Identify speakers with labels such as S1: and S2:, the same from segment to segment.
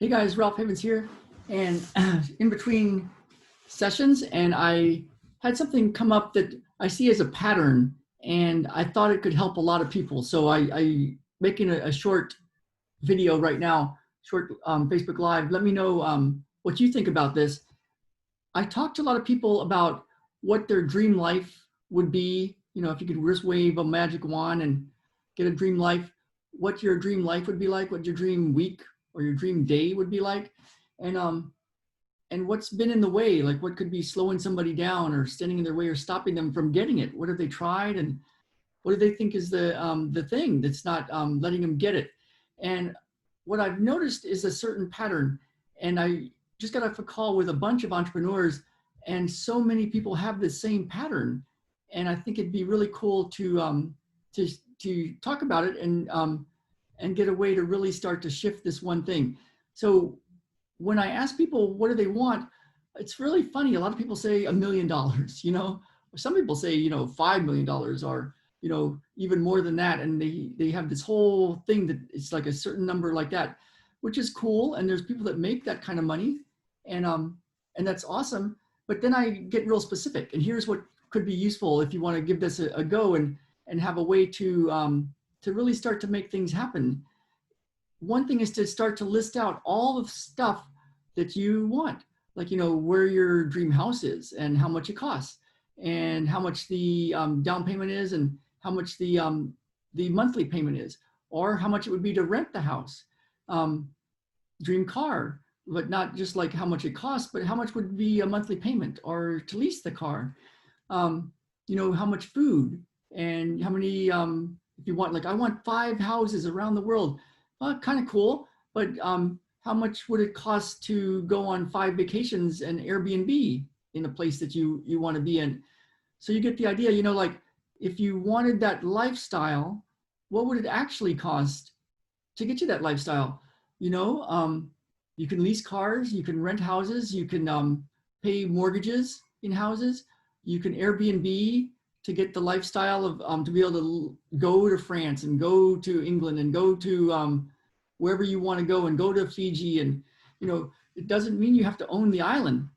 S1: Hey guys, Ralph Havens here, and in between sessions, and I had something come up that I see as a pattern, and I thought it could help a lot of people. So I making a short video right now, short Facebook Live. Let me know what you think about this. I talked to a lot of people about what their dream life would be. You know, if you could just wave a magic wand and get a dream life, what your dream life would be like, what your dream week or your dream day would be like, and what's been in the way, like what could be slowing somebody down or standing in their way or stopping them from getting it. What have they tried, and what do they think is the thing that's not letting them get it? And what I've noticed is a certain pattern. And I just got off a call with a bunch of entrepreneurs, and so many people have this same pattern. And I think it'd be really cool to talk about it and get a way to really start to shift this one thing. So when I ask people what do they want, it's really funny. A lot of people say $1 million, you know, some people say, you know, $5 million or, you know, even more than that. And they have this whole thing that it's like a certain number like that, which is cool. And there's people that make that kind of money, and that's awesome. But then I get real specific, and here's what could be useful if you want to give this a go and have a way to really start to make things happen. One thing is to start to list out all the stuff that you want, like, you know, where your dream house is and how much it costs and how much the down payment is and how much the monthly payment is, or how much it would be to rent the house. Dream car, but not just like how much it costs, but how much would be a monthly payment or to lease the car. You know, how much food and how many, if you want, like I want 5 houses around the world. Well, kind of cool, but how much would it cost to go on 5 vacations and Airbnb in a place that you want to be in? So you get the idea, you know, like if you wanted that lifestyle, what would it actually cost to get you that lifestyle? You know, you can lease cars, you can rent houses, you can pay mortgages in houses, you can Airbnb to get the lifestyle of to be able to go to France and go to England and go to wherever you want to go and go to Fiji. And, you know, it doesn't mean you have to own the island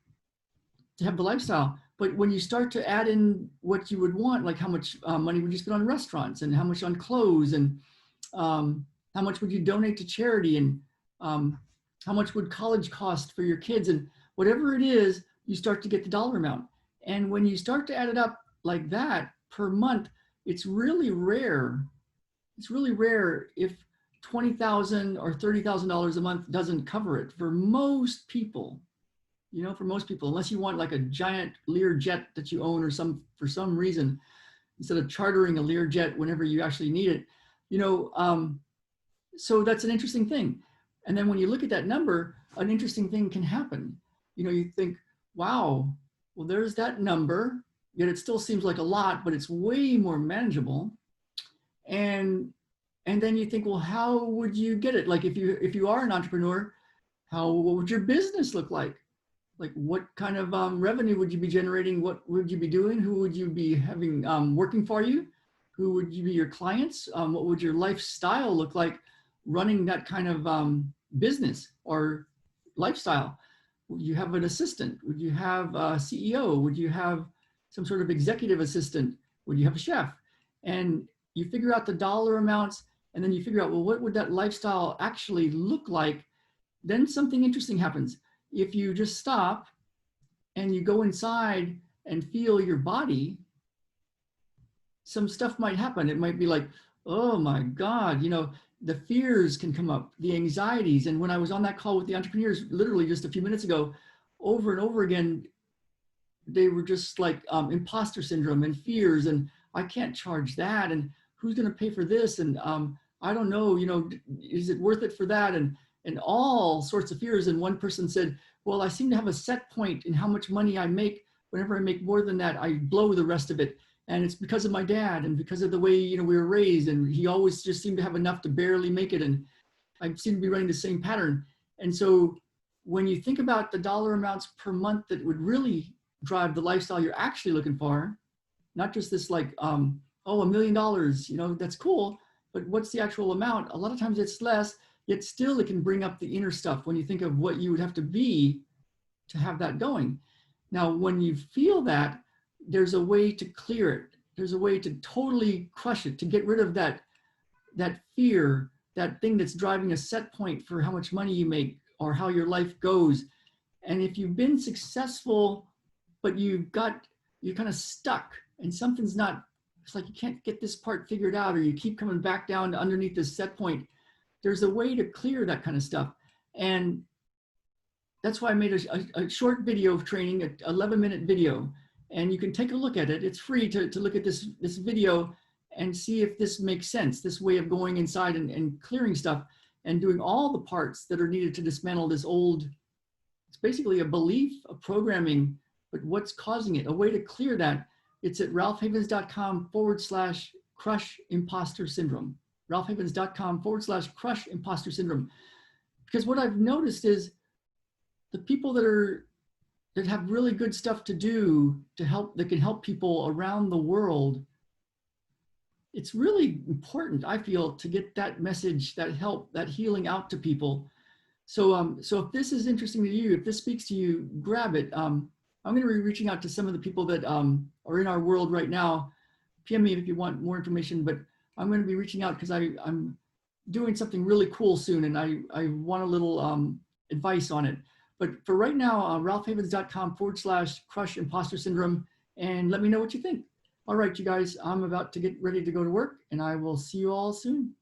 S1: to have the lifestyle. But when you start to add in what you would want, like how much money would you spend on restaurants and how much on clothes and how much would you donate to charity and how much would college cost for your kids, and whatever it is, you start to get the dollar amount. And when you start to add it up like that per month, it's really rare. It's really rare if $20,000 or $30,000 a month doesn't cover it for most people. You know, for most people, unless you want like a giant Lear jet that you own or for some reason, instead of chartering a Lear jet whenever you actually need it, you know. So that's an interesting thing. And then when you look at that number, an interesting thing can happen. You know, you think, wow, well, there's that number, yet it still seems like a lot, but it's way more manageable. And then you think, well, how would you get it? Like if you are an entrepreneur, what would your business look like? Like what kind of revenue would you be generating? What would you be doing? Who would you be having working for you? Who would you be your clients? What would your lifestyle look like running that kind of business or lifestyle? Would you have an assistant? Would you have a CEO? Would you have some sort of executive assistant? Would you have a chef? And you figure out the dollar amounts, and then you figure out, well, what would that lifestyle actually look like? Then something interesting happens. If you just stop and you go inside and feel your body, some stuff might happen. It might be like, oh my God, you know, the fears can come up, the anxieties. And when I was on that call with the entrepreneurs, literally just a few minutes ago, over and over again, they were just like imposter syndrome and fears. And I can't charge that. And who's going to pay for this? And I don't know, you know, is it worth it for that? And all sorts of fears. And one person said, well, I seem to have a set point in how much money I make. Whenever I make more than that, I blow the rest of it. And it's because of my dad and because of the way, you know, we were raised, and he always just seemed to have enough to barely make it. And I seem to be running the same pattern. And so when you think about the dollar amounts per month that would really drive the lifestyle you're actually looking for, not just this like, oh, $1 million, you know, that's cool, but what's the actual amount? A lot of times it's less. yet still it can bring up the inner stuff when you think of what you would have to be to have that going. Now, when you feel that, there's a way to clear it. There's a way to totally crush it, to get rid of that fear, that thing that's driving a set point for how much money you make or how your life goes. And if you've been successful, but you're kind of stuck and something's not, it's like you can't get this part figured out, or you keep coming back down to underneath this set point, there's a way to clear that kind of stuff. And that's why I made a short video of training, an 11-minute video, and you can take a look at it. It's free to look at this video and see if this makes sense, this way of going inside and clearing stuff and doing all the parts that are needed to dismantle this old, it's basically a belief, a programming, but what's causing it, a way to clear that. It's at ralphhavens.com/crush imposter syndrome. ralphhavens.com/crush imposter syndrome. Because what I've noticed is the people that have really good stuff to do to help, that can help people around the world, it's really important, I feel, to get that message, that help, that healing out to people. So if this is interesting to you, if this speaks to you, grab it. I'm going to be reaching out to some of the people that are in our world right now. PM me if you want more information, but I'm going to be reaching out because I'm doing something really cool soon, and I want a little advice on it. But for right now, ralphhavens.com/crush imposter syndrome, and let me know what you think. All right, you guys, I'm about to get ready to go to work, and I will see you all soon.